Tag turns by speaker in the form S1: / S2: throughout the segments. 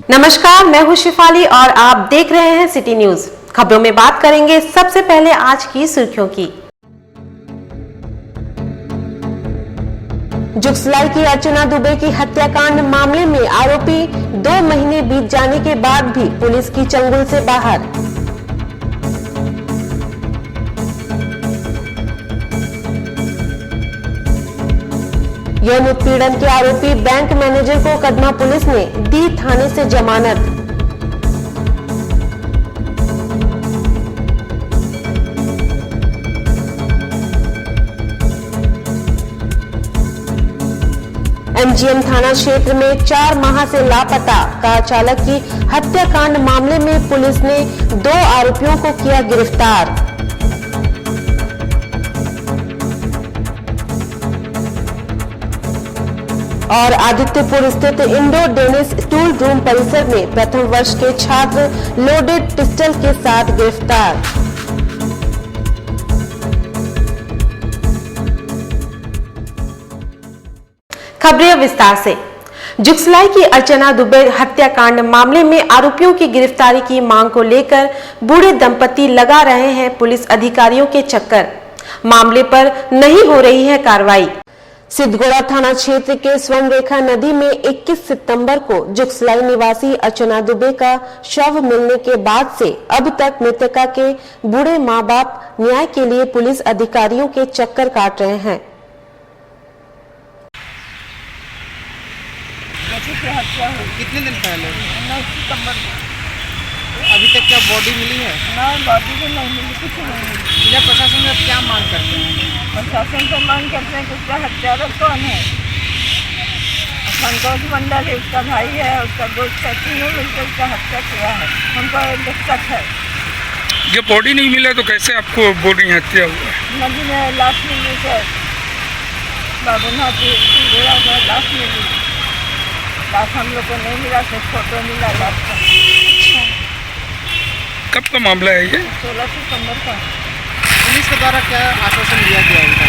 S1: नमस्कार, मैं हूं शिफाली और आप देख रहे हैं सिटी न्यूज। खबरों में बात करेंगे सबसे पहले आज की सुर्खियों की। जुगसलाई की अर्चना दुबे की हत्याकांड मामले में आरोपी 2 महीने बीत जाने के बाद भी पुलिस की चंगुल से बाहर। यौन उत्पीड़न के आरोपी बैंक मैनेजर को कदमा पुलिस ने दी थाने से जमानत। एमजीएम थाना क्षेत्र में 4 माह से लापता कार चालक की हत्याकांड मामले में पुलिस ने 2 आरोपियों को किया गिरफ्तार। और आदित्यपुर स्थित इंडोर डेनिस स्कूल रूम परिसर में प्रथम वर्ष के छात्र लोडेड पिस्टल के साथ गिरफ्तार। खबरें विस्तार से। जुगसलाई की अर्चना दुबे हत्याकांड मामले में आरोपियों की गिरफ्तारी की मांग को लेकर बूढ़े दंपति लगा रहे हैं पुलिस अधिकारियों के चक्कर। मामले पर नहीं हो रही है कार्रवाई। सिद्धगोड़ा थाना क्षेत्र के स्वर्ण रेखा नदी में 21 सितंबर को जुगसलाई निवासी अर्चना दुबे का शव मिलने के बाद से अब तक मृतका के बूढ़े मां बाप न्याय के लिए पुलिस अधिकारियों के चक्कर काट रहे हैं।
S2: कितने दिन पहले? 9 सितंबर को। अभी तक क्या बॉडी मिली है? ना, बॉडी तो नहीं मिली, कुछ नहीं मिली। जिला प्रशासन में क्या मांग करते हैं? प्रशासन तो मांग करते हैं कि उसका हत्यारा कौन है। संतोष मंडल है, उसका भाई है, उसका दोस्त है, तीनों मिलकर उसका हत्या किया है। हमको दिक्कत है।
S3: जब बॉडी नहीं मिला तो कैसे आपको बॉडी हत्या हुआ?
S2: नदी में लाश मिली है, बाबूनाथ में लाश मिली। लाश हम लोग को नहीं मिला, सिर्फ फोटो मिला लाश का।
S3: कब का मामला है ये?
S2: 16 सितंबर का। पुलिस के द्वारा क्या आश्वासन दिया गया है?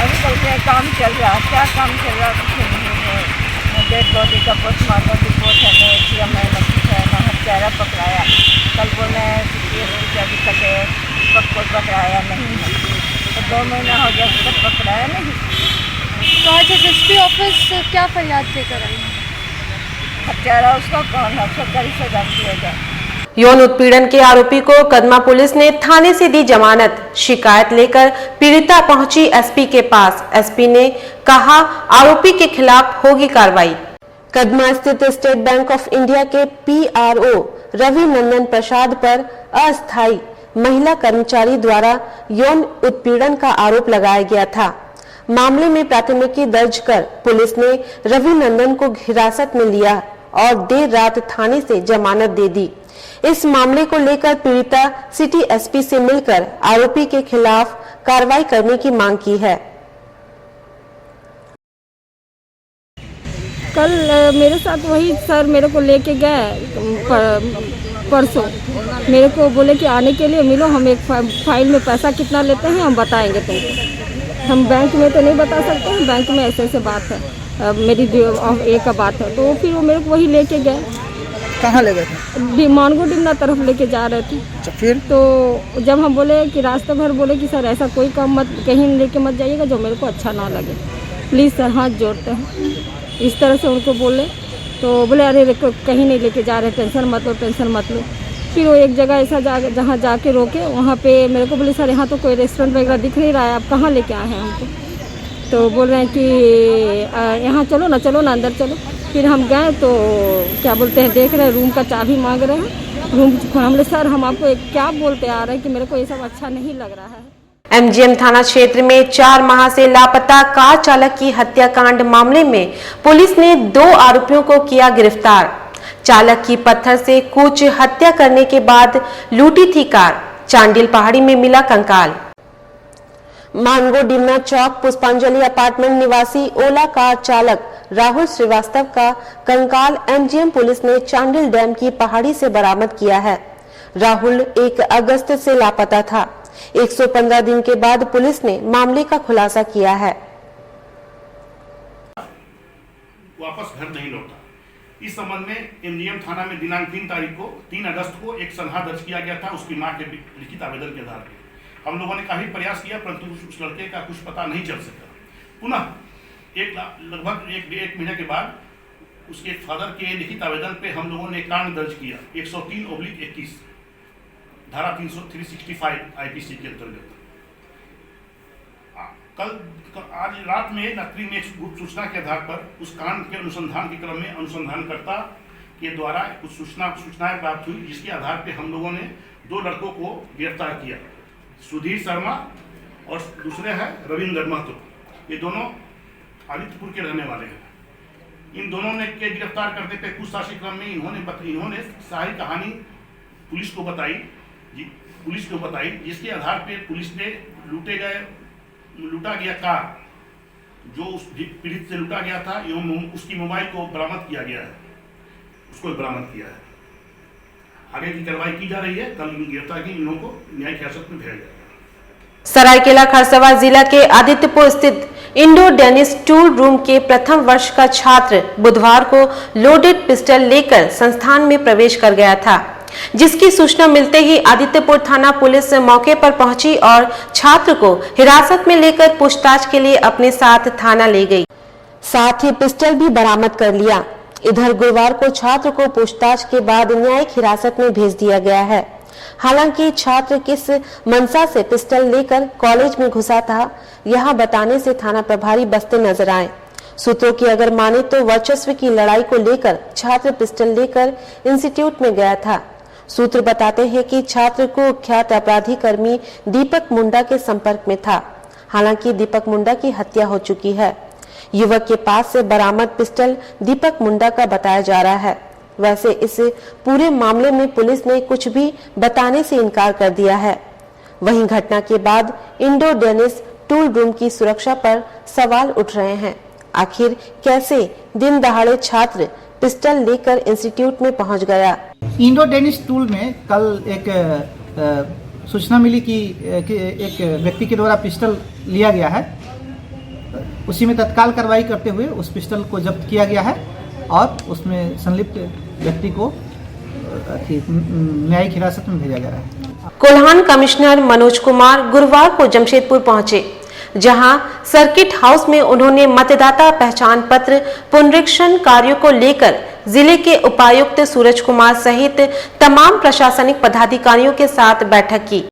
S2: अभी कल से काम चल रहा है। क्या काम चल रहा है? कुछ नहीं है। डेड बॉडी का पोस्टमार्टम रिपोर्ट है, न हत्यारा पकड़ाया। कल बोल रहे हैं कि अभी तक पकड़ाया नहीं है, तो 2 महीना हो गया, अभी तक पकड़ाया नहीं।
S4: तो आज एसएसपी ऑफिस क्या फरियाद लेकर आई है?
S2: हत्यारा उसका कौन है, सरकारी सजा किया जाए।
S1: यौन उत्पीड़न के आरोपी को कदमा पुलिस ने थाने से दी जमानत। शिकायत लेकर पीड़िता पहुंची एसपी के पास। एसपी ने कहा आरोपी के खिलाफ होगी कार्रवाई। कदमा स्थित स्टेट बैंक ऑफ इंडिया के पीआरओ रवि नंदन प्रसाद पर अस्थायी महिला कर्मचारी द्वारा यौन उत्पीड़न का आरोप लगाया गया था। मामले में प्राथमिकी दर्ज कर पुलिस ने रवि नंदन को हिरासत में लिया और देर रात थाने से जमानत दे दी। इस मामले को लेकर पीड़िता सिटी एसपी से मिलकर आरोपी के खिलाफ कार्रवाई करने की मांग की है।
S5: कल मेरे साथ वही सर मेरे को लेके गए परसों। मेरे को बोले कि आने के लिए मिलो, हम एक फाइल में पैसा कितना लेते हैं हम बताएंगे तुमको। हम बैंक में तो नहीं बता सकते हैं, बैंक में ऐसे बात है, मेरी एक का बात है। तो फिर वो मेरे को वही लेके गए।
S2: कहाँ ले गए थे?
S5: मानगो डिमना तरफ लेके जा रहे थे।
S2: फिर
S5: तो जब हम बोले कि रास्ते भर बोले कि सर ऐसा कोई काम मत कहीं लेके मत जाइएगा जो मेरे को अच्छा ना लगे, प्लीज़ सर हाथ जोड़ते हैं, इस तरह से उनको बोले। तो बोले अरे कहीं नहीं लेके जा रहे, टेंशन मत लो, टेंशन मत लो। फिर वो एक जगह ऐसा जहाँ जाके रोके, वहाँ पे मेरे को बोले सर यहाँ तो कोई रेस्टोरेंट वगैरह दिख नहीं रहा है, आप कहाँ लेके आए हैं हमको? तो बोल रहे हैं कि यहाँ चलो ना अंदर चलो। फिर हम गए तो क्या बोलते हैं, देख रहे हैं रूम का चाबी मांग रहे हैं। रूम हमने सर हम आपको क्या बोलते आ रहे हैं कि मेरे को ये सब अच्छा नहीं लग रहा है।
S1: एमजीएम थाना क्षेत्र में 4 माह से लापता कार चालक की हत्याकांड मामले में पुलिस ने 2 आरोपियों को किया गिरफ्तार। चालक की पत्थर से कूच हत्या करने के बाद लूटी थी कार। चांडिल पहाड़ी में मिला कंकाल। मानगो डिमना चौक पुष्पांजलि अपार्टमेंट निवासी ओला कार चालक राहुल श्रीवास्तव का कंकाल एमजीएम पुलिस ने चांडिल डैम की पहाड़ी से बरामद किया है। राहुल 1 अगस्त से लापता था। 115 दिन के बाद पुलिस ने मामले का खुलासा किया है।
S6: वापस घर नहीं लौटा। इस संबंध में एमजीएम थाना में दिनांक 3 अगस्त को एक सनहा दर्ज किया गया था उसकी मां के लिखित आवेदन के आधार पर। हम लोगों ने काफी प्रयास किया परंतु उस लड़के का कुछ पता नहीं चल सका। पुनः लगभग एक महीने के बाद उसके फादर के लिखित आवेदन पे हम लोगों ने कांड दर्ज किया 103/21 धारा 365 आईपीसी के अंतर्गत। आज रात में नकली में एक गुप्त सूचना के आधार पर उस कांड के अनुसंधान के क्रम में अनुसंधानकर्ता के द्वारा कुछ सूचनाएं प्राप्त हुई, जिसके आधार पर हम लोगों ने 2 लड़कों को गिरफ्तार किया, सुधीर शर्मा और दूसरे हैं रविंद्र महतो। ये दोनों आदित्यपुर के रहने वाले हैं। इन दोनों ने के गिरफ्तार करने पे पूछताछ के क्रम में इन्होंने सारी कहानी पुलिस को बताई, जिसके आधार पे पुलिस ने लूटा गया कार जो उस पीड़ित से लूटा गया था एवं उसकी मोबाइल को बरामद किया गया है, उसको बरामद किया है। आगे की कार्रवाई की जा रही है। कल गिरफ्तार की इन्हों को न्यायिक हिरासत में भेजा जाएगा।
S1: सरायकेला खरसावां जिला के आदित्यपुर स्थित इंडो डेनिस टूर रूम के प्रथम वर्ष का छात्र बुधवार को लोडेड पिस्टल लेकर संस्थान में प्रवेश कर गया था, जिसकी सूचना मिलते ही आदित्यपुर थाना पुलिस मौके पर पहुंची और छात्र को हिरासत में लेकर पूछताछ के लिए अपने साथ थाना ले गई, साथ ही पिस्टल भी बरामद कर लिया। इधर गुरुवार को छात्र को पूछताछ के बाद न्यायिक हिरासत में भेज दिया गया है। हालांकि छात्र किस मनसा से पिस्टल लेकर कॉलेज में घुसा था, यह बताने से थाना प्रभारी बस्ते नजर आए। सूत्रों की अगर माने तो वर्चस्व की लड़ाई को लेकर छात्र पिस्टल लेकर इंस्टीट्यूट में गया था। सूत्र बताते हैं कि छात्र को कुख्यात अपराधी कर्मी दीपक मुंडा के संपर्क में था। हालांकि दीपक मुंडा की हत्या हो चुकी है। युवक के पास से बरामद पिस्टल दीपक मुंडा का बताया जा रहा है। वैसे इस पूरे मामले में पुलिस ने कुछ भी बताने से इनकार कर दिया है। वहीं घटना के बाद इंडो डेनिस टूल रूम की सुरक्षा पर सवाल उठ रहे हैं। आखिर कैसे दिन दहाड़े छात्र पिस्टल लेकर इंस्टीट्यूट में पहुंच गया।
S7: इंडो डेनिस टूल में कल एक सूचना मिली कि एक व्यक्ति के द्वारा पिस्टल लिया गया है। उसी में तत्काल कार्रवाई करते हुए उस पिस्टल को जब्त किया गया है और उसमें संलिप्त व्यक्ति को न्यायिक हिरासत में भेजा गया है।
S1: कोल्हान कमिश्नर मनोज कुमार गुरुवार को जमशेदपुर पहुंचे, जहां सर्किट हाउस में उन्होंने मतदाता पहचान पत्र पुनरीक्षण कार्यों को लेकर जिले के उपायुक्त सूरज कुमार सहित तमाम प्रशासनिक पदाधिकारियों के साथ बैठक की।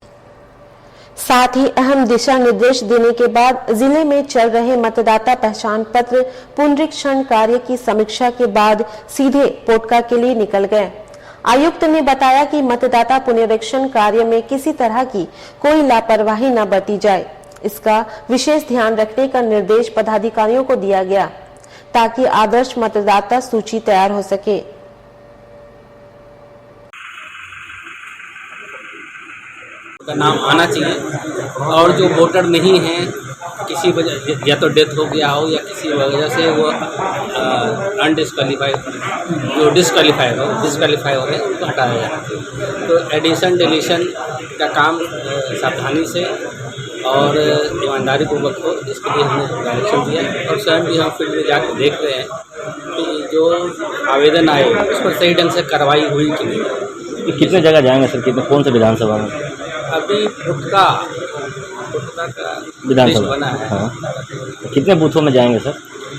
S1: साथ ही अहम दिशा निर्देश देने के बाद जिले में चल रहे मतदाता पहचान पत्र पुनरीक्षण कार्य की समीक्षा के बाद सीधे पोटका के लिए निकल गए। आयुक्त ने बताया कि मतदाता पुनरीक्षण कार्य में किसी तरह की कोई लापरवाही न बरती जाए, इसका विशेष ध्यान रखने का निर्देश पदाधिकारियों को दिया गया ताकि आदर्श मतदाता सूची तैयार हो सके।
S8: का नाम आना चाहिए और जो वोटर नहीं है, किसी वजह या तो डेथ हो गया हो या किसी वजह से वो अनडिस्क्वालीफाई जो डिस्क्वालीफाई हो गए उनको हटाया जाना चाहिए। तो एडिशन डिलीशन का काम सावधानी से और ईमानदारी पूर्वक हो, इसके लिए हमने डायरेक्शन दिया और स्वयं भी हम फील्ड में जाकर देख रहे हैं कि जो आवेदन आए उस पर सही ढंग से कार्रवाई हुई कि नहीं।
S9: कितने जगह जाएंगे सर, कितने कौन से विधानसभा में?
S8: अभी फुटका का विधानसभा बना है।
S9: हाँ। कितने बूथों में जाएंगे सर?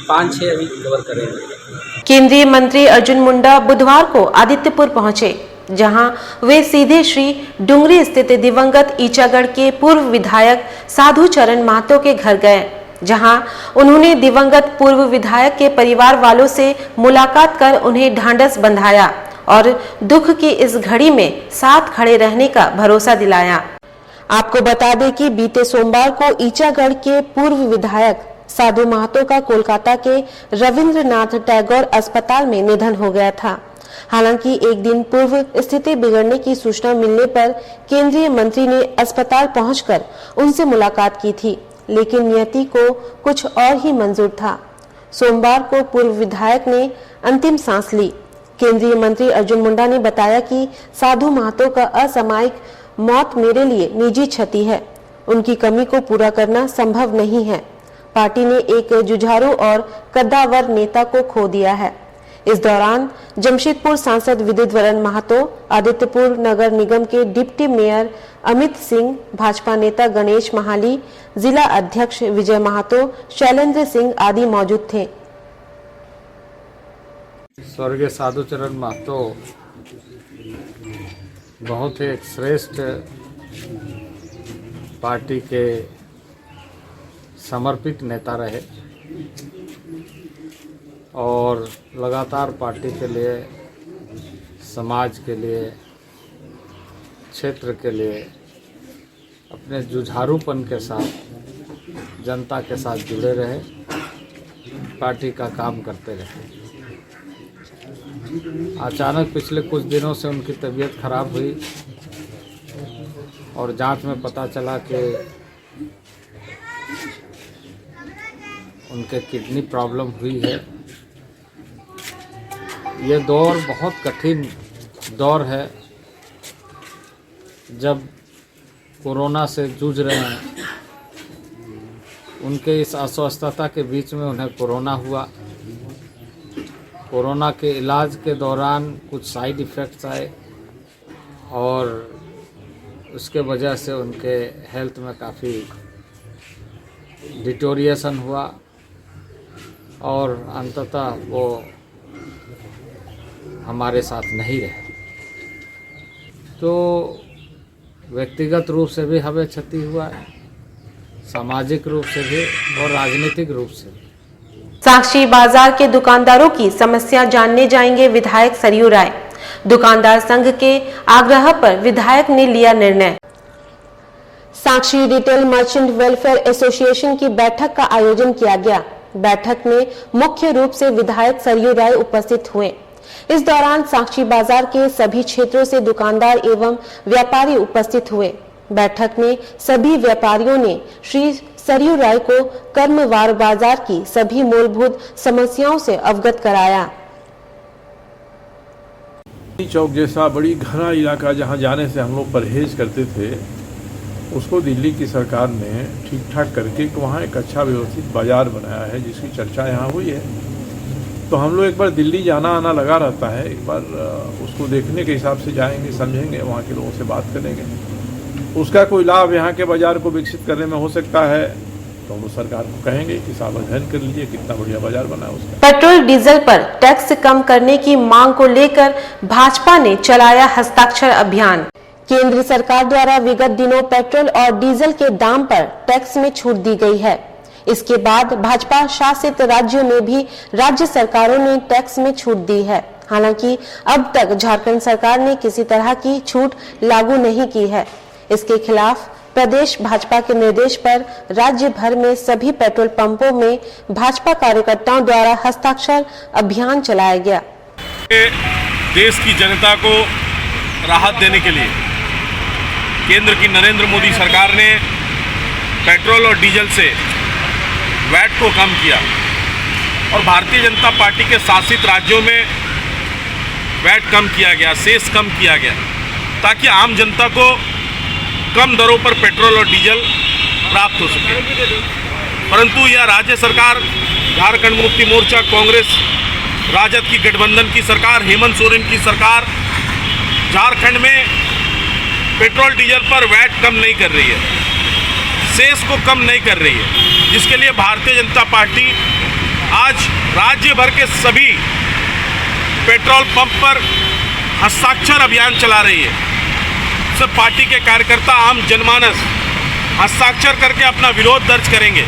S8: 5-6 अभी कवर करेंगे।
S1: केंद्रीय मंत्री अर्जुन मुंडा बुधवार को आदित्यपुर पहुंचे, जहां वे सीधे श्री डुंगरी स्थित दिवंगत ईचागढ़ के पूर्व विधायक साधु चरण महतो के घर गए, जहां उन्होंने दिवंगत पूर्व विधायक के परिवार वालों से मुलाकात कर उन्हें ढांढस बंधाया और दुख की इस घड़ी में साथ खड़े रहने का भरोसा दिलाया। आपको बता दें कि बीते सोमवार को ईचागढ़ के पूर्व विधायक साधु महतो का कोलकाता के रविंद्रनाथ टैगोर अस्पताल में निधन हो गया था। हालांकि एक दिन पूर्व स्थिति बिगड़ने की सूचना मिलने पर केंद्रीय मंत्री ने अस्पताल पहुंचकर उनसे मुलाकात की थी, लेकिन नियति को कुछ और ही मंजूर था। सोमवार को पूर्व विधायक ने अंतिम सांस ली। केंद्रीय मंत्री अर्जुन मुंडा ने बताया कि साधु महतो का असामयिक मौत मेरे लिए निजी क्षति है, उनकी कमी को पूरा करना संभव नहीं है। पार्टी ने एक जुझारू और कद्दावर नेता को खो दिया है। इस दौरान जमशेदपुर सांसद विद्युत वरण महतो, आदित्यपुर नगर निगम के डिप्टी मेयर अमित सिंह, भाजपा नेता गणेश महाली, जिला अध्यक्ष विजय महतो, शैलेंद्र सिंह आदि मौजूद थे।
S10: स्वर्गीय साधुचरण महतो बहुत ही एक श्रेष्ठ पार्टी के समर्पित नेता रहे और लगातार पार्टी के लिए, समाज के लिए, क्षेत्र के लिए अपने जुझारूपन के साथ जनता के साथ जुड़े रहे, पार्टी का काम करते रहे। अचानक पिछले कुछ दिनों से उनकी तबीयत खराब हुई और जांच में पता चला कि उनके किडनी प्रॉब्लम हुई है। ये दौर बहुत कठिन दौर है, जब कोरोना से जूझ रहे हैं। उनके इस अस्वस्थता के बीच में उन्हें कोरोना हुआ। कोरोना के इलाज के दौरान कुछ साइड इफ़ेक्ट्स आए और उसके वजह से उनके हेल्थ में काफ़ी डिटोरिएशन हुआ और अंततः वो हमारे साथ नहीं रहे। तो व्यक्तिगत रूप से भी हमें क्षति हुआ है, सामाजिक रूप से भी और राजनीतिक रूप से भी।
S1: साक्षी बाजार के दुकानदारों की समस्या जानने जाएंगे विधायक सरयू राय। दुकानदार संघ के आग्रह पर विधायक ने लिया निर्णय। साक्षी रिटेल मर्चेंट वेलफेयर एसोसिएशन की बैठक का आयोजन किया गया। बैठक में मुख्य रूप से विधायक सरयू राय उपस्थित हुए। इस दौरान साक्षी बाजार के सभी क्षेत्रों से दुकानदार एवं व्यापारी उपस्थित हुए। बैठक में सभी व्यापारियों ने श्री सरयू राय को कर्मवार बाजार की सभी मूलभूत समस्याओं से अवगत कराया।
S11: चौक जैसा बड़ी घना इलाका जहां जाने से हम लोग परहेज करते थे, उसको दिल्ली की सरकार ने ठीक ठाक करके वहाँ एक अच्छा व्यवस्थित बाजार बनाया है, जिसकी चर्चा यहाँ हुई है। तो हम लोग एक बार दिल्ली जाना आना लगा रहता है, एक बार उसको देखने के हिसाब से जाएंगे, समझेंगे, वहाँ के लोगों से बात करेंगे। उसका कोई लाभ यहाँ के बाज़ार को विकसित करने में हो सकता है तो हम सरकार को कहेंगे कि साहब अध्ययन कर लीजिए कितना बढ़िया बाजार बना है उसका।
S1: पेट्रोल डीजल पर टैक्स कम करने की मांग को लेकर भाजपा ने चलाया हस्ताक्षर अभियान। केंद्र सरकार द्वारा विगत दिनों पेट्रोल और डीजल के दाम पर टैक्स में छूट दी गई है। इसके बाद भाजपा शासित राज्यों में भी राज्य सरकारों ने टैक्स में छूट दी है। हालांकि अब तक झारखंड सरकार ने किसी तरह की छूट लागू नहीं की है। इसके खिलाफ प्रदेश भाजपा के निर्देश पर राज्य भर में सभी पेट्रोल पंपों में भाजपा कार्यकर्ताओं द्वारा हस्ताक्षर अभियान चलाया गया।
S12: देश की जनता को राहत देने के लिए केंद्र की नरेंद्र मोदी सरकार ने पेट्रोल और डीजल से वैट को कम किया और भारतीय जनता पार्टी के शासित राज्यों में वैट कम किया गया, सेस कम किया गया, ताकि आम जनता को कम दरों पर पेट्रोल और डीजल प्राप्त हो सके। परंतु यह राज्य सरकार, झारखंड मुक्ति मोर्चा, कांग्रेस, राजद की गठबंधन की सरकार, हेमंत सोरेन की सरकार झारखंड में पेट्रोल डीजल पर वैट कम नहीं कर रही है, सेस को कम नहीं कर रही है, जिसके लिए भारतीय जनता पार्टी आज राज्य भर के सभी पेट्रोल पंप पर हस्ताक्षर अभियान चला रही है। सब पार्टी के कार्यकर्ता, आम जनमानस हस्ताक्षर करके अपना विरोध दर्ज करेंगे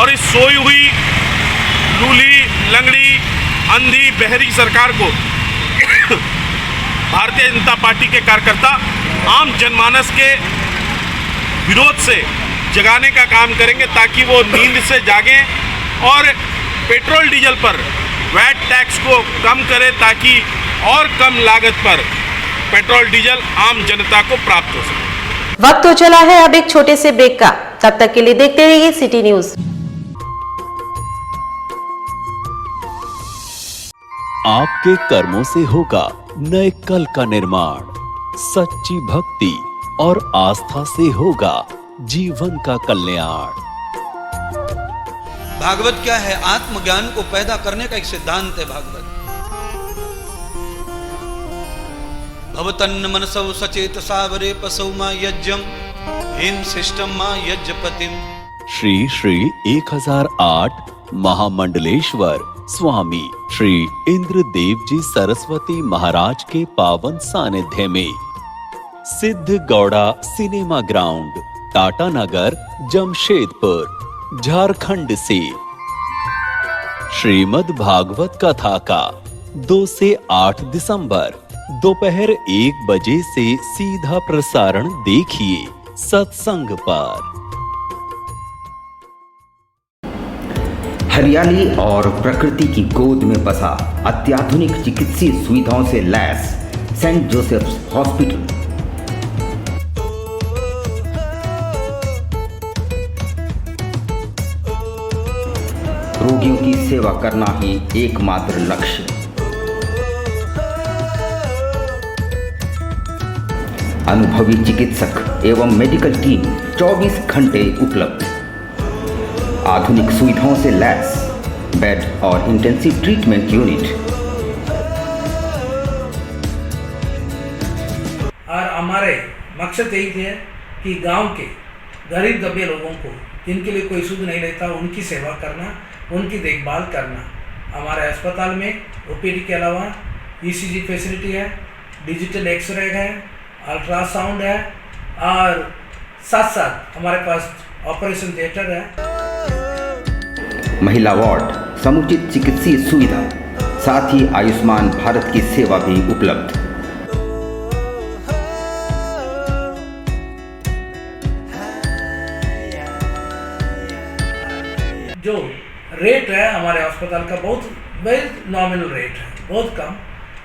S12: और इस सोई हुई लूली, लंगड़ी, अंधी, बहरी सरकार को भारतीय जनता पार्टी के कार्यकर्ता आम जनमानस के विरोध से जगाने का काम करेंगे, ताकि वो नींद से जागें और पेट्रोल डीजल पर वैट टैक्स को कम करें, ताकि और कम लागत पर पेट्रोल डीजल आम जनता को प्राप्त हो सके।
S1: वक्त तो चला है अब एक छोटे से ब्रेक का, तब तक के लिए देखते रहिए सिटी न्यूज।
S13: आपके कर्मों से होगा नए कल का निर्माण। सच्ची भक्ति और आस्था से होगा जीवन का कल्याण।
S14: भागवत क्या है? आत्मज्ञान को पैदा करने का एक सिद्धांत है भागवत। भवतन्न मनसौ सचेत सावरे पसौ मा यज्ञम हिम शिष्टम मा यज्ञपतिम।
S13: श्री श्री 1008 महामंडलेश्वर स्वामी श्री इंद्रदेव जी सरस्वती महाराज के पावन सानिध्य में सिद्ध गौड़ा सिनेमा ग्राउंड, टाटा नगर, जमशेदपुर, झारखंड से श्रीमद् भागवत कथा का 2 से 8 दिसंबर दोपहर 1 बजे से सीधा प्रसारण देखिए सत्संग पर।
S15: हरियाली और प्रकृति की गोद में बसा अत्याधुनिक चिकित्सीय सुविधाओं से लैस सेंट जोसेफ्स हॉस्पिटल। रोगियों की सेवा करना ही एकमात्र लक्ष्य। अनुभवी चिकित्सक एवं मेडिकल टीम 24 घंटे उपलब्ध। आधुनिक सुविधाओं से लैस बेड और इंटेंसिव ट्रीटमेंट यूनिट।
S16: और हमारे मकसद यही है कि गांव के गरीब दबे लोगों को जिनके लिए कोई सुध नहीं रहता उनकी सेवा करना, उनकी देखभाल करना। हमारे अस्पताल में ओपीडी के अलावा ईसीजी फैसिलिटी है, डिजिटल एक्सरे है, अल्ट्रासाउंड है और साथ साथ हमारे पास ऑपरेशन थिएटर है।
S15: महिला वार्ड, समुचित चिकित्सीय सुविधा, साथ ही आयुष्मान भारत की सेवा भी उपलब्ध।
S16: जो रेट है हमारे अस्पताल का बहुत नॉमिनल रेट है, बहुत कम,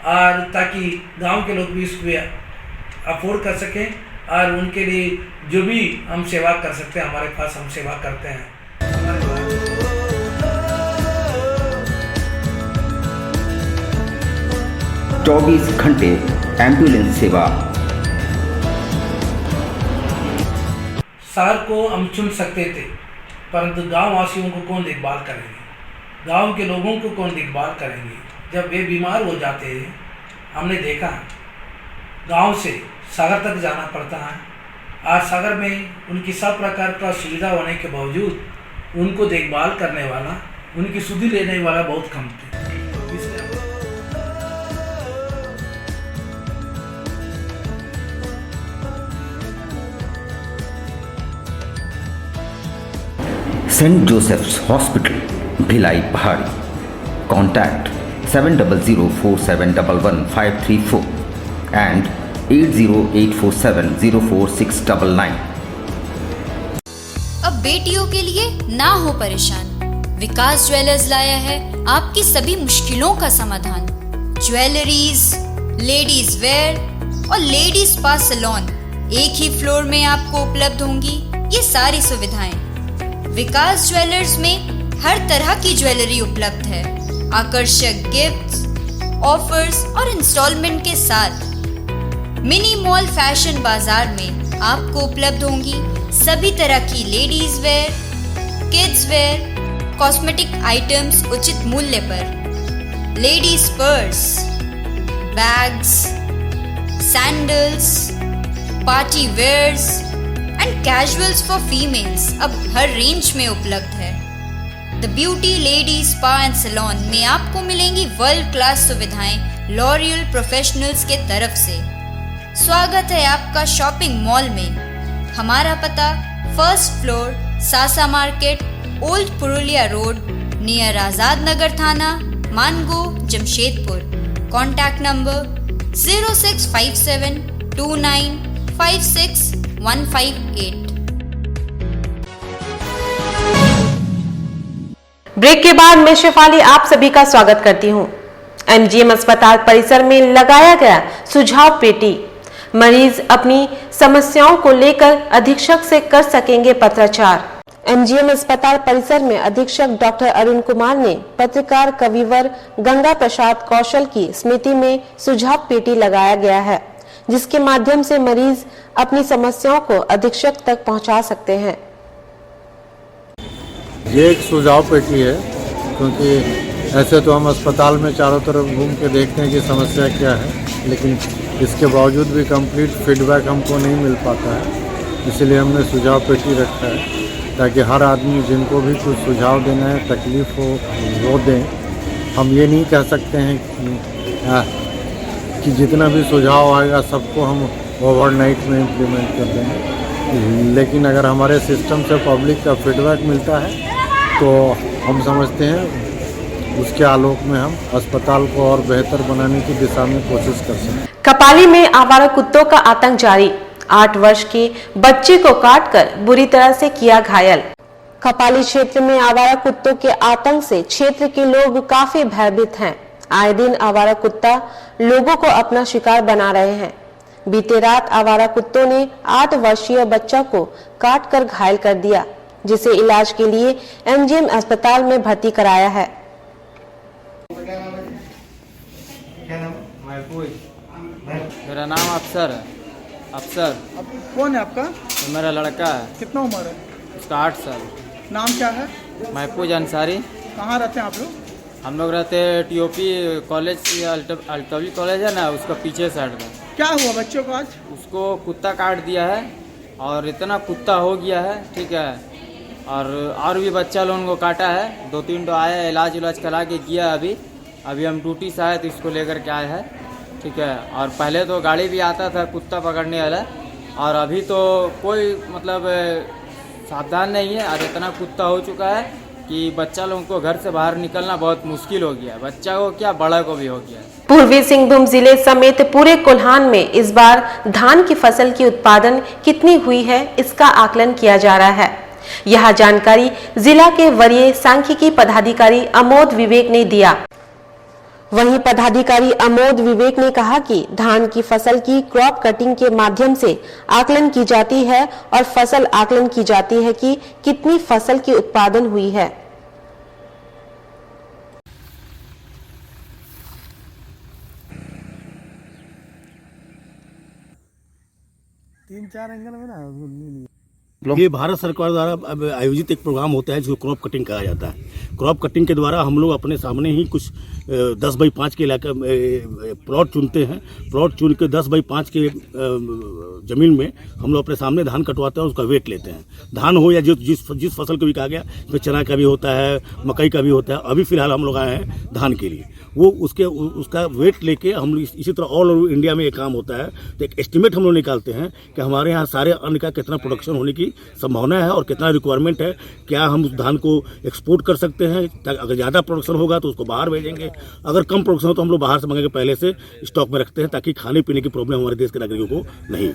S16: और ताकि गांव के लोग भी इसको अफोर्ड कर सकें और उनके लिए जो भी हम सेवा कर सकते हैं हमारे पास हम सेवा करते हैं।
S15: 24 घंटे एम्बुलेंस सेवा।
S16: शहर को हम चुन सकते थे परंतु गांव वासियों को कौन देखभाल करेंगे, गांव के लोगों को कौन देखभाल करेंगे जब वे बीमार हो जाते हैं। हमने देखा गांव से सागर तक जाना पड़ता है और सागर में उनकी सब प्रकार का सुविधा होने के बावजूद उनको देखभाल करने वाला, उनकी सुधि लेने वाला बहुत कम थे।
S15: सेंट जोसेफ्स हॉस्पिटल, भिलाई पहाड़ी। Contact 7047111534 and 8084704699।
S17: अब बेटियों के लिए ना हो परेशान, विकास ज्वेलर्स लाया है आपकी सभी मुश्किलों का समाधान। ज्वेलरीज, लेडीज वेयर और लेडीज स्पा सैलून एक ही फ्लोर में आपको उपलब्ध होंगी ये सारी सुविधाएं। विकास ज्वेलर्स में हर तरह की ज्वेलरी उपलब्ध है, आकर्षक गिफ्ट्स, ऑफर्स और इंस्टॉलमेंट के साथ। मिनी मॉल फैशन बाजार में आपको उपलब्ध होंगी सभी तरह की ladies wear, kids wear, cosmetic items उचित मूल्य पर। Ladies purse, bags, sandals, party wears and casuals for females अब हर रेंज में उपलब्ध है। The beauty lady spa and salon में आपको मिलेंगी वर्ल्ड क्लास सुविधाएं लॉरियल प्रोफेशनल्स के तरफ से। स्वागत है आपका शॉपिंग मॉल में। हमारा पता 1st floor, Sasa market, old Purulia road, near Azad Nagar थाना, Mango, Jamshedpur. Contact number 06572956
S1: break के बाद मैं शेफाली आप सभी का स्वागत करती हूं। एमजीएम अस्पताल परिसर में लगाया गया सुझाव पेटी। मरीज अपनी समस्याओं को लेकर अधीक्षक से कर सकेंगे पत्राचार। एमजीएम अस्पताल परिसर में अधीक्षक डॉक्टर अरुण कुमार ने पत्रकार कविवर गंगा प्रसाद कौशल की स्मृति में सुझाव पेटी लगाया गया है, जिसके माध्यम से मरीज अपनी समस्याओं को अधीक्षक तक पहुंचा सकते हैं।
S10: ये एक सुझाव पेटी है, क्योंकि ऐसे तो हम अस्पताल में चारों तरफ घूम के देखते हैं कि समस्या क्या है, लेकिन
S18: इसके बावजूद भी कंप्लीट फीडबैक हमको नहीं मिल पाता है। इसलिए हमने सुझाव पेटी रखा है ताकि हर आदमी जिनको भी कुछ सुझाव देना है, तकलीफ़ हो, वो दें। हम ये नहीं कह सकते हैं कि जितना भी सुझाव आएगा सबको हम ओवरनाइट में इम्प्लीमेंट कर देंगे, लेकिन अगर हमारे सिस्टम से पब्लिक का फीडबैक मिलता है तो हम समझते हैं उसके आलोक में हम अस्पताल को और बेहतर बनाने की दिशा में कोशिश कर सकते हैं।
S1: कपाली में आवारा कुत्तों का आतंक जारी, 8 वर्ष के बच्चे को काटकर बुरी तरह से किया घायल। कपाली क्षेत्र में आवारा कुत्तों के आतंक से क्षेत्र के लोग काफी भयभीत हैं। आए दिन आवारा कुत्ता लोगों को अपना शिकार बना रहे हैं। बीते रात आवारा कुत्तों ने 8 वर्षीय बच्चा को काटकर घायल कर दिया, जिसे इलाज के लिए एमजीएम अस्पताल में भर्ती कराया है।
S19: मेरा नाम अफसर है। अफसर।
S2: कौन है आपका?
S19: तो मेरा लड़का है।
S2: कितना उम्र है?
S19: उसका 8 साल।
S2: नाम क्या है?
S19: महफूज अंसारी।
S2: कहाँ रहते हैं आप लोग?
S19: हम लोग रहते हैं टीओपी कॉलेज, अल्टवी कॉलेज है ना, उसका पीछे साइड में।
S2: क्या हुआ बच्चों को आज?
S19: उसको कुत्ता काट दिया है और इतना कुत्ता हो गया है, ठीक है। और भी बच्चा लोगों को काटा है, 2-3 तो आया, इलाज करा के किया। अभी हम ड्यूटी से आए तो इसको लेकर के आए हैं, ठीक है। और पहले तो गाड़ी भी आता था कुत्ता पकड़ने वाला, और अभी तो कोई मतलब सावधान नहीं है। और इतना कुत्ता हो चुका है कि बच्चा लोगों को घर से बाहर निकलना बहुत मुश्किल हो गया है। बच्चा को क्या, बड़ा को भी हो गया है।
S1: पूर्वी सिंहभूम जिले समेत पूरे कोल्हान में इस बार धान की फसल की उत्पादन कितनी हुई है, इसका आकलन किया जा रहा है। यह जानकारी जिला के वरीय सांख्यिकी पदाधिकारी अमोद विवेक ने दिया। वहीं पदाधिकारी अमोद विवेक ने कहा कि धान की फसल की क्रॉप कटिंग के माध्यम से आकलन की जाती है और फसल आकलन की जाती है कि कितनी फसल की उत्पादन हुई है।
S2: तीन चार एंगल में ना
S20: ये भारत सरकार द्वारा आयोजित एक प्रोग्राम होता है जिसको क्रॉप कटिंग कहा जाता है। क्रॉप कटिंग के द्वारा हम लोग अपने सामने ही कुछ 10 बाई 5 के इलाके प्लॉट चुनते हैं। प्लॉट चुन के 10 बाई 5 के ज़मीन में हम लोग अपने सामने धान कटवाते हैं, उसका वेट लेते हैं। धान हो या जिस फसल को भी कहा गया, इसमें चना का भी होता है, मकई का भी होता है। अभी फिलहाल हम लोग आए हैं धान के लिए, वो उसका वेट लेके हम लोग इसी तरह ऑल ओवर इंडिया में एक काम होता है। तो एक एस्टिमेट हम लोग निकालते हैं कि हमारे यहाँ सारे अन्न का कितना प्रोडक्शन होने की संभावना है और कितना रिक्वायरमेंट है। क्या हम उस धान को एक्सपोर्ट कर सकते हैं, अगर ज़्यादा प्रोडक्शन होगा तो उसको बाहर भेजेंगे, अगर कम प्रोडक्शन हो तो हम लोग बाहर से मंगा के पहले से स्टॉक में रखते हैं ताकि खाने पीने की प्रॉब्लम हमारे देश के नागरिकों को नहीं।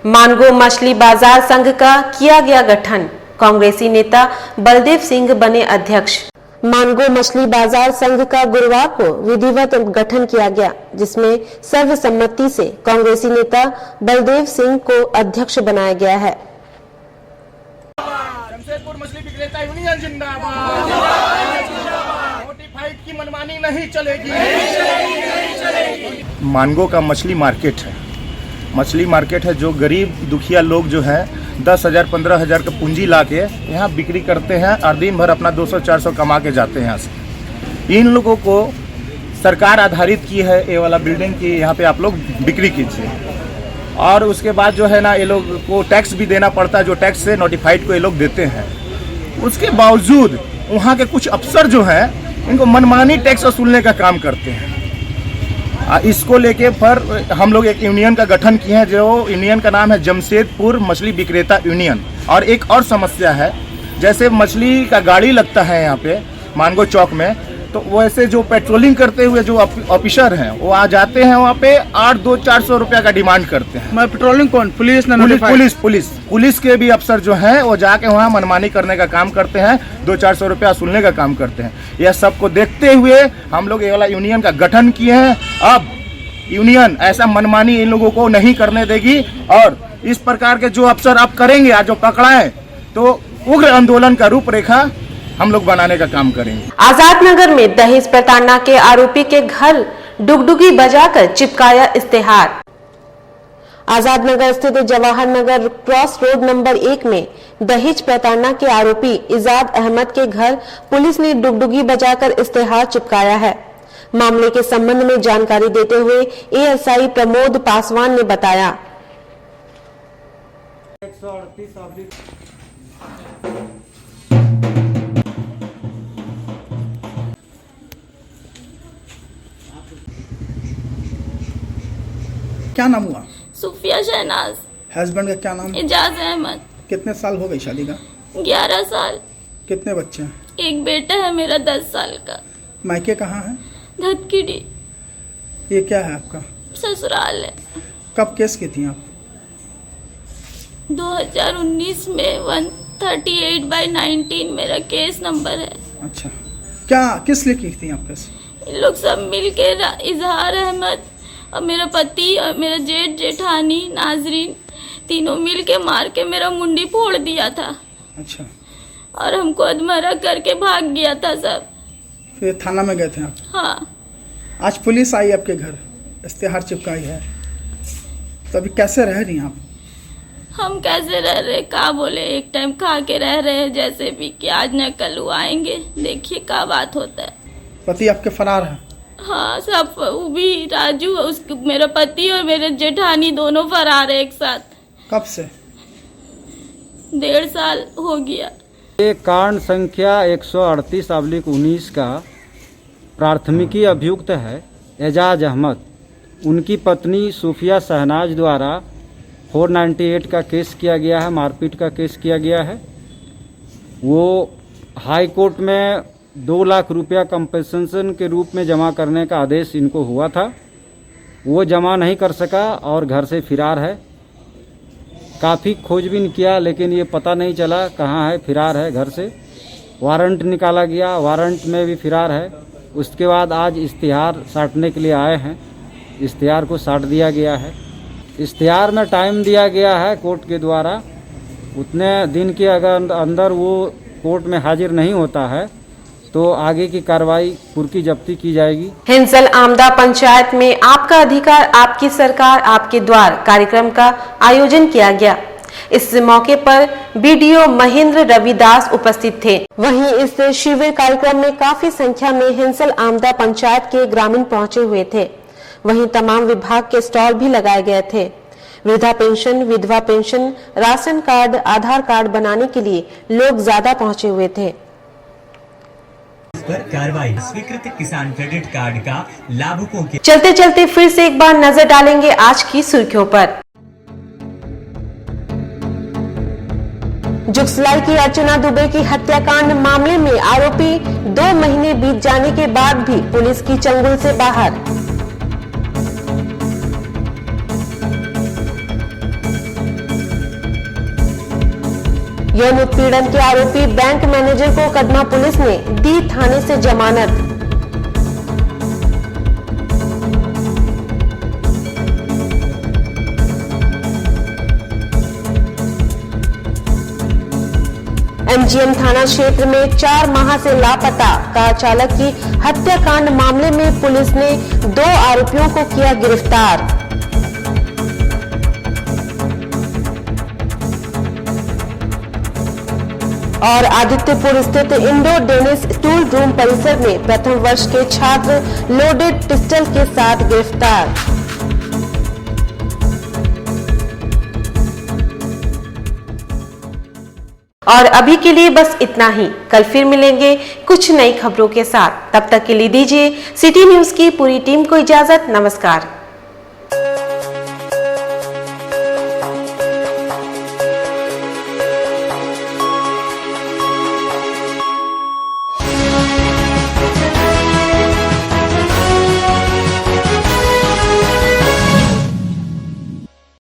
S1: मानगो मछली बाजार संघ का किया गया गठन, कांग्रेसी नेता बलदेव सिंह बने अध्यक्ष। मानगो मछली बाजार संघ का गुरुवार को विधिवत गठन किया गया, जिसमें सर्वसम्मति से कांग्रेसी नेता बलदेव सिंह को अध्यक्ष बनाया गया है।
S2: जमशेदपुर मछली विक्रेता यूनियन जिंदाबाद। नोटिफाइड की मनमानी नहीं चलेगी।
S21: मानगो का मछली मार्केट है जो गरीब दुखिया लोग जो है 10,000 15,000 का पूंजी ला के यहाँ बिक्री करते हैं और दिन भर अपना 200-400 कमा के जाते हैं यहाँ से। इन लोगों को सरकार आधारित की है ये वाला बिल्डिंग की, यहाँ पे आप लोग बिक्री कीजिए। और उसके बाद जो है ना ये लोग को टैक्स भी देना पड़ता है, जो टैक्स से नोटिफाइड को ये लोग देते हैं। उसके बावजूद वहाँ के कुछ अफसर जो हैं इनको मनमानी टैक्स वसूलने का काम करते हैं। इसको लेके पर हम लोग एक यूनियन का गठन किए हैं, जो यूनियन का नाम है जमशेदपुर मछली विक्रेता यूनियन। और एक और समस्या है, जैसे मछली का गाड़ी लगता है यहाँ पे मानगो चौक में, तो वैसे जो पेट्रोलिंग करते हुए जो ऑफिसर हैं वो आ जाते हैं वहाँ पे 800-400 रुपया का डिमांड करते हैं।
S2: मैं पेट्रोलिंग कौन?
S21: पुलिस के भी अफसर जो हैं वो जाके वहाँ मनमानी करने का काम करते हैं, 200-400 रुपया वसूलने का काम करते हैं। यह सबको देखते हुए हम लोग ये वाला यूनियन का गठन किए हैं। अब यूनियन ऐसा मनमानी इन लोगों को नहीं करने देगी और इस प्रकार के जो अफसर अब करेंगे, आज जो पकड़ाएं, तो उग्र आंदोलन का रूपरेखा हम लोग बनाने का काम करेंगे।
S1: आजाद नगर में दहेज प्रताड़ना के आरोपी के घर डुगडुगी बजाकर चिपकाया इस्तेहार। आजाद नगर स्थित Jawahar Nagar cross road number 1 में दहेज प्रताड़ना के आरोपी इजाद अहमद के घर पुलिस ने डुगडुगी बजाकर इस्तेहार चिपकाया है। मामले के संबंध में जानकारी देते हुए एएसआई प्रमोद पासवान ने बताया।
S2: क्या नाम हुआ?
S3: सुफिया शहनाज।
S2: हस्बैंड का क्या नाम?
S3: एजाज अहमद।
S2: कितने साल हो गई शादी का?
S3: 11 साल।
S2: कितने बच्चे हैं?
S3: एक बेटा है मेरा 10 साल का।
S2: मायके कहाँ है?
S3: धतकीडी।
S2: ये क्या है आपका?
S3: ससुराल है।
S2: कब केस की थी आप?
S3: 2019 में 138/19 मेरा केस नंबर है।
S2: अच्छा, क्या किस लिए की थी आप केस?
S3: इन लोग सब मिल के इजहार अहमद और मेरा पति और मेरा जेठ जेठानी नाजरीन तीनों मिल के मार के मेरा मुंडी फोड़ दिया था।
S2: अच्छा।
S3: और हमको अधमरा करके भाग गया था सब।
S2: फिर थाना में गए थे आप?
S3: हाँ।
S2: आज पुलिस आई आपके घर, इश्तेहार चिपकाई है, तो अभी कैसे रह रही हैं आप?
S3: हम कैसे रह रहे, क्या बोले, एक टाइम खा के रह रहे हैं जैसे भी कि आज न कल वो आएंगे, देखिए क्या बात होता है।
S2: पति आपके फरार है?
S3: हाँ, सब वो भी राजू मेरा पति और मेरे जेठानी दोनों फरार है एक साथ।
S2: कब से?
S3: 1.5 साल हो गया।
S19: ये कांड संख्या 138/19 का प्राथमिकी अभियुक्त है एजाज अहमद। उनकी पत्नी सूफिया शहनाज द्वारा 498 का केस किया गया है, मारपीट का केस किया गया है। वो हाई कोर्ट में 2 लाख रुपया कंपनसेशन के रूप में जमा करने का आदेश इनको हुआ था। वो जमा नहीं कर सका और घर से फरार है। काफ़ी खोजबीन किया लेकिन ये पता नहीं चला कहाँ है, फरार है घर से। वारंट निकाला गया, वारंट में भी फरार है। उसके बाद आज इश्तिहार साटने के लिए आए हैं, इश्तिहार को साट दिया गया है। इश्तिहार में टाइम दिया गया है कोर्ट के द्वारा, उतने दिन के अगर अंदर वो कोर्ट में हाजिर नहीं होता है तो आगे की कार्रवाई कुर्की जब्ती की जाएगी।
S1: हिंसल आमदा पंचायत में आपका अधिकार आपकी सरकार आपके द्वार कार्यक्रम का आयोजन किया गया। इस मौके पर बीडीओ महेंद्र रविदास उपस्थित थे। वहीं इस शिविर कार्यक्रम में काफी संख्या में हिंसल आमदा पंचायत के ग्रामीण पहुंचे हुए थे। वहीं तमाम विभाग के स्टॉल भी लगाए गए थे। वृद्धा पेंशन, विधवा पेंशन, राशन कार्ड, आधार कार्ड बनाने के लिए लोग ज्यादा पहुंचे हुए थे।
S22: पर कार्रवाई, स्वीकृत किसान क्रेडिट कार्ड का लाभुकों के।
S1: चलते चलते फिर से एक बार नजर डालेंगे आज की सुर्खियों पर। जुगसलाई की अर्चना दुबे की हत्याकांड मामले में आरोपी 2 महीने बीत जाने के बाद भी पुलिस की चंगुल से बाहर। यौन उत्पीड़न के आरोपी बैंक मैनेजर को कदमा पुलिस ने दी थाने से जमानत। एमजीएम थाना क्षेत्र में 4 माह से लापता कार चालक की हत्याकांड मामले में पुलिस ने 2 आरोपियों को किया गिरफ्तार। और आदित्यपुर स्थित इंडो डेनिस स्कूल रूम परिसर में प्रथम वर्ष के छात्र लोडेड पिस्टल के साथ गिरफ्तार। और अभी के लिए बस इतना ही। कल फिर मिलेंगे कुछ नई खबरों के साथ। तब तक के लिए दीजिए सिटी न्यूज की पूरी टीम को इजाजत। नमस्कार।